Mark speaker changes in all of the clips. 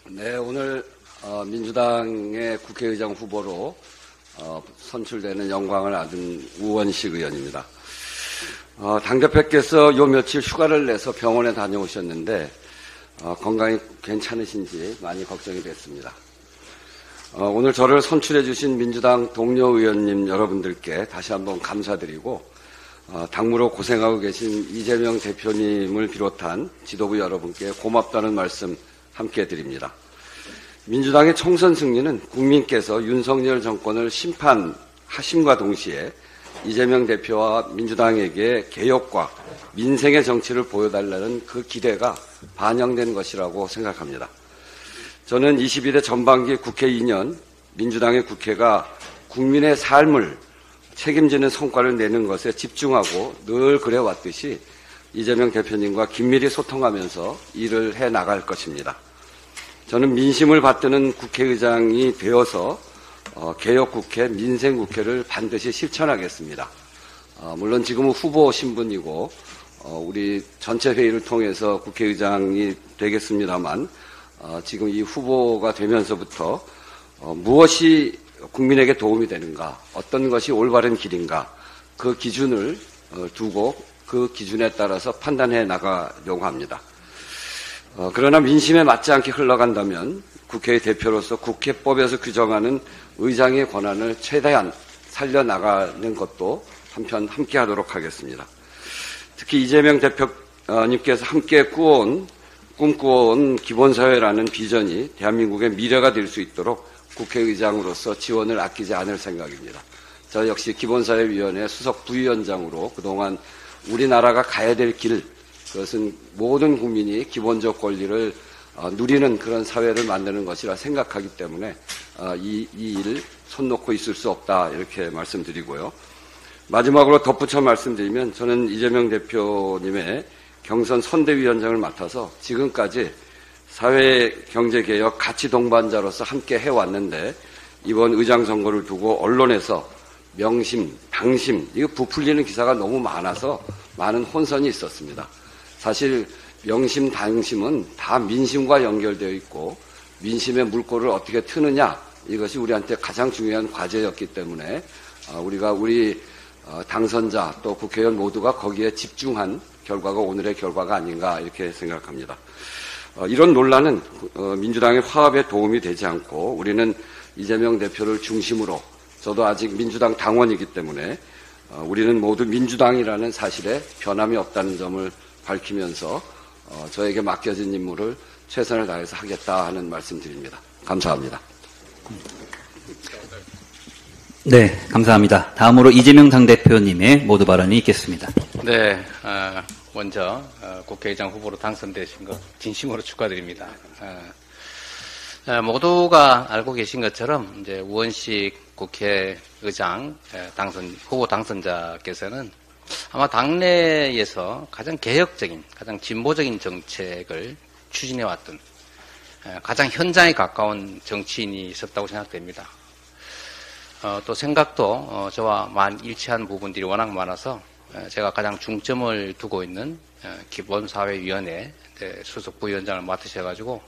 Speaker 1: 네, 오늘 민주당의 국회의장 후보로 선출되는 영광을 얻은 우원식 의원입니다. 당대표께서 요 며칠 휴가를 내서 병원에 다녀오셨는데 건강이 괜찮으신지 많이 걱정이 됐습니다. 오늘 저를 선출해 주신 민주당 동료 의원님 여러분들께 다시 한번 감사드리고 당무로 고생하고 계신 이재명 대표님을 비롯한 지도부 여러분께 고맙다는 말씀 함께 드립니다. 민주당의 총선 승리는 국민께서 윤석열 정권을 심판하심과 동시에 이재명 대표와 민주당에게 개혁과 민생의 정치를 보여달라는 그 기대가 반영된 것이라고 생각합니다. 저는 21대 전반기 국회 2년 민주당의 국회가 국민의 삶을 책임지는 성과를 내는 것에 집중하고 늘 그래왔듯이 이재명 대표님과 긴밀히 소통하면서 일을 해나갈 것입니다. 저는 민심을 받드는 국회의장이 되어서 개혁국회, 민생국회를 반드시 실천하겠습니다. 물론 지금은 후보 신분이고 우리 전체 회의를 통해서 국회의장이 되겠습니다만 지금 이 후보가 되면서부터 무엇이 국민에게 도움이 되는가, 어떤 것이 올바른 길인가, 그 기준을 두고 그 기준에 따라서 판단해 나가려고 합니다. 그러나 민심에 맞지 않게 흘러간다면 국회의 대표로서 국회법에서 규정하는 의장의 권한을 최대한 살려나가는 것도 한편 함께 하도록 하겠습니다. 특히 이재명 대표님께서 함께 꿈꾸어온 기본사회라는 비전이 대한민국의 미래가 될 수 있도록 국회의장으로서 지원을 아끼지 않을 생각입니다. 저 역시 기본사회위원회 수석 부위원장으로 그동안 우리나라가 가야 될 길, 그것은 모든 국민이 기본적 권리를 누리는 그런 사회를 만드는 것이라 생각하기 때문에 이 일 손 놓고 있을 수 없다 이렇게 말씀드리고요. 마지막으로 덧붙여 말씀드리면 저는 이재명 대표님의 경선 선대위원장을 맡아서 지금까지 사회경제개혁 가치 동반자로서 함께 해왔는데 이번 의장 선거를 두고 언론에서 명심, 당심, 이거 부풀리는 기사가 너무 많아서 많은 혼선이 있었습니다. 사실 명심, 당심은 다 민심과 연결되어 있고 민심의 물꼬를 어떻게 트느냐 이것이 우리한테 가장 중요한 과제였기 때문에 우리가 우리 당선자 또 국회의원 모두가 거기에 집중한 결과가 오늘의 결과가 아닌가 이렇게 생각합니다. 이런 논란은 민주당의 화합에 도움이 되지 않고 우리는 이재명 대표를 중심으로 저도 아직 민주당 당원이기 때문에 우리는 모두 민주당이라는 사실에 변함이 없다는 점을 밝히면서 저에게 맡겨진 임무를 최선을 다해서 하겠다 하는 말씀드립니다. 감사합니다.
Speaker 2: 네, 감사합니다. 다음으로 이재명 당대표님의 모두 발언이 있겠습니다.
Speaker 3: 네, 먼저 국회의장 후보로 당선되신 것 진심으로 축하드립니다. 모두가 알고 계신 것처럼 이제 우원식 국회의장 후보 당선자께서는 아마 당내에서 가장 개혁적인, 가장 진보적인 정책을 추진해왔던 가장 현장에 가까운 정치인이 있었다고 생각됩니다. 또 생각도 저와 일치한 부분들이 워낙 많아서 제가 가장 중점을 두고 있는 기본사회위원회 수석 부위원장을 맡으셔가지고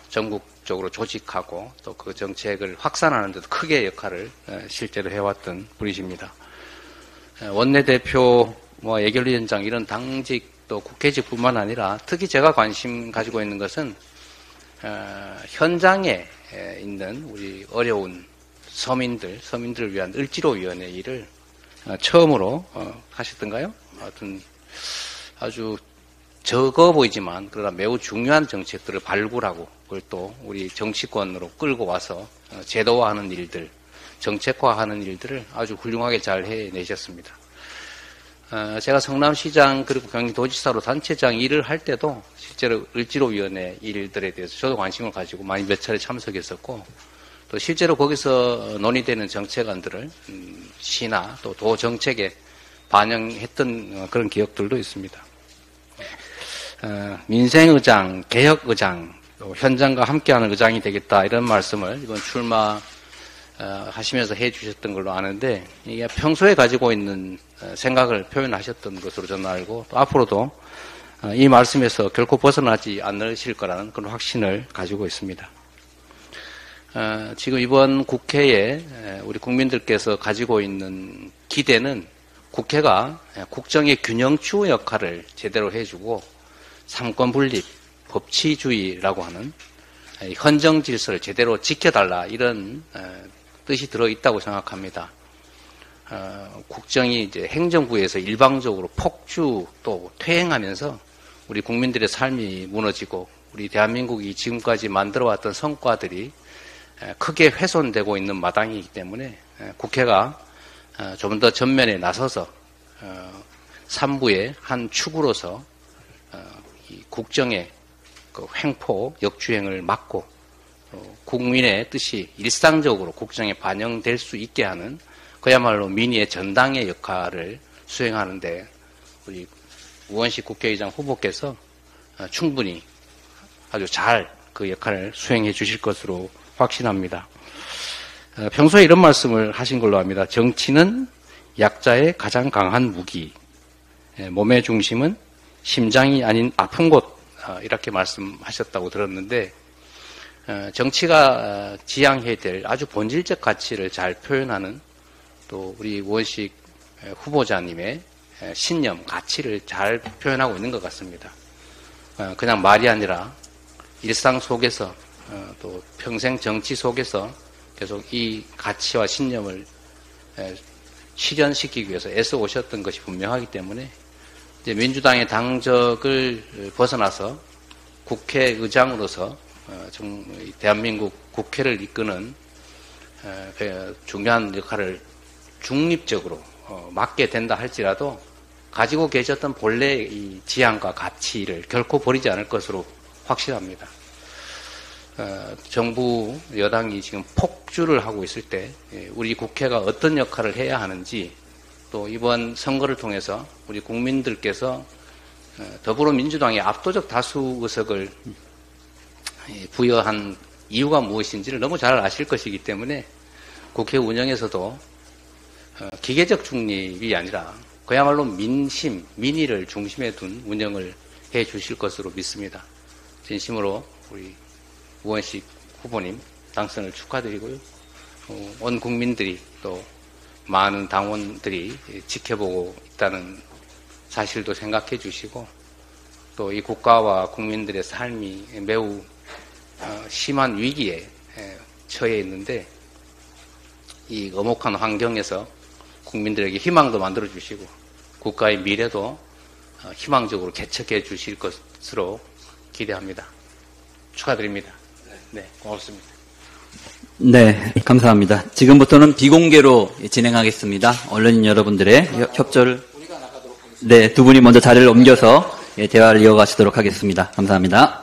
Speaker 3: 전국적으로 조직하고 또 그 정책을 확산하는 데도 크게 역할을 실제로 해왔던 분이십니다. 원내대표, 예결위원장 이런 당직 또 국회직뿐만 아니라 특히 제가 관심 가지고 있는 것은 현장에 있는 우리 어려운 서민들을 위한 을지로위원회 일을 처음으로 하셨던가요? 하여튼 아주 적어 보이지만 그러나 매우 중요한 정책들을 발굴하고 그걸 또 우리 정치권으로 끌고 와서 제도화하는 일들, 정책화하는 일들을 아주 훌륭하게 잘 해내셨습니다. 제가 성남시장 그리고 경기도지사로 단체장 일을 할 때도 실제로 을지로위원회 일들에 대해서 저도 관심을 가지고 많이 몇 차례 참석했었고 또 실제로 거기서 논의되는 정책안들을 시나 또 도 정책에 반영했던 그런 기억들도 있습니다. 민생의장, 개혁의장, 또 현장과 함께하는 의장이 되겠다 이런 말씀을 이번 출마 하시면서 해주셨던 걸로 아는데 이게 평소에 가지고 있는 생각을 표현하셨던 것으로 저는 알고 또 앞으로도 이 말씀에서 결코 벗어나지 않으실 거라는 그런 확신을 가지고 있습니다. 지금 이번 국회에 우리 국민들께서 가지고 있는 기대는 국회가 국정의 균형추 역할을 제대로 해주고 삼권분립, 법치주의라고 하는 헌정 질서를 제대로 지켜달라 이런 뜻이 들어있다고 생각합니다. 국정이 이제 행정부에서 일방적으로 폭주 또 퇴행하면서 우리 국민들의 삶이 무너지고 우리 대한민국이 지금까지 만들어왔던 성과들이 크게 훼손되고 있는 마당이기 때문에 국회가 좀 더 전면에 나서서 삼부의 한 축으로서 이 국정의 그 횡포 역주행을 막고 국민의 뜻이 일상적으로 국정에 반영될 수 있게 하는 그야말로 민의의 전당의 역할을 수행하는데 우리 우원식 국회의장 후보께서 충분히 아주 잘 그 역할을 수행해 주실 것으로 확신합니다. 평소에 이런 말씀을 하신 걸로 압니다. 정치는 약자의 가장 강한 무기, 몸의 중심은 심장이 아닌 아픈 곳, 이렇게 말씀하셨다고 들었는데 정치가 지향해야 될 아주 본질적 가치를 잘 표현하는 또 우리 우원식 후보자님의 신념, 가치를 잘 표현하고 있는 것 같습니다. 그냥 말이 아니라 일상 속에서 또 평생 정치 속에서 계속 이 가치와 신념을 실현시키기 위해서 애써 오셨던 것이 분명하기 때문에 이제 민주당의 당적을 벗어나서 국회의장으로서 대한민국 국회를 이끄는 중요한 역할을 중립적으로 맡게 된다 할지라도 가지고 계셨던 본래의 이 지향과 가치를 결코 버리지 않을 것으로 확신합니다. 정부 여당이 지금 폭주를 하고 있을 때 우리 국회가 어떤 역할을 해야 하는지 또 이번 선거를 통해서 우리 국민들께서 더불어민주당의 압도적 다수 의석을 부여한 이유가 무엇인지를 너무 잘 아실 것이기 때문에 국회 운영에서도 기계적 중립이 아니라 그야말로 민심, 민의를 중심에 둔 운영을 해 주실 것으로 믿습니다. 진심으로 우리 우원식 후보님 당선을 축하드리고요. 온 국민들이 또 많은 당원들이 지켜보고 있다는 사실도 생각해 주시고 또 이 국가와 국민들의 삶이 매우 심한 위기에 처해 있는데 이 엄혹한 환경에서 국민들에게 희망도 만들어 주시고 국가의 미래도 희망적으로 개척해 주실 것으로 기대합니다. 축하드립니다. 네, 고맙습니다.
Speaker 2: 네, 감사합니다. 지금부터는 비공개로 진행하겠습니다. 언론인 여러분들의 협조를 네, 두 분이 먼저 자리를 옮겨서 대화를 이어가시도록 하겠습니다. 감사합니다.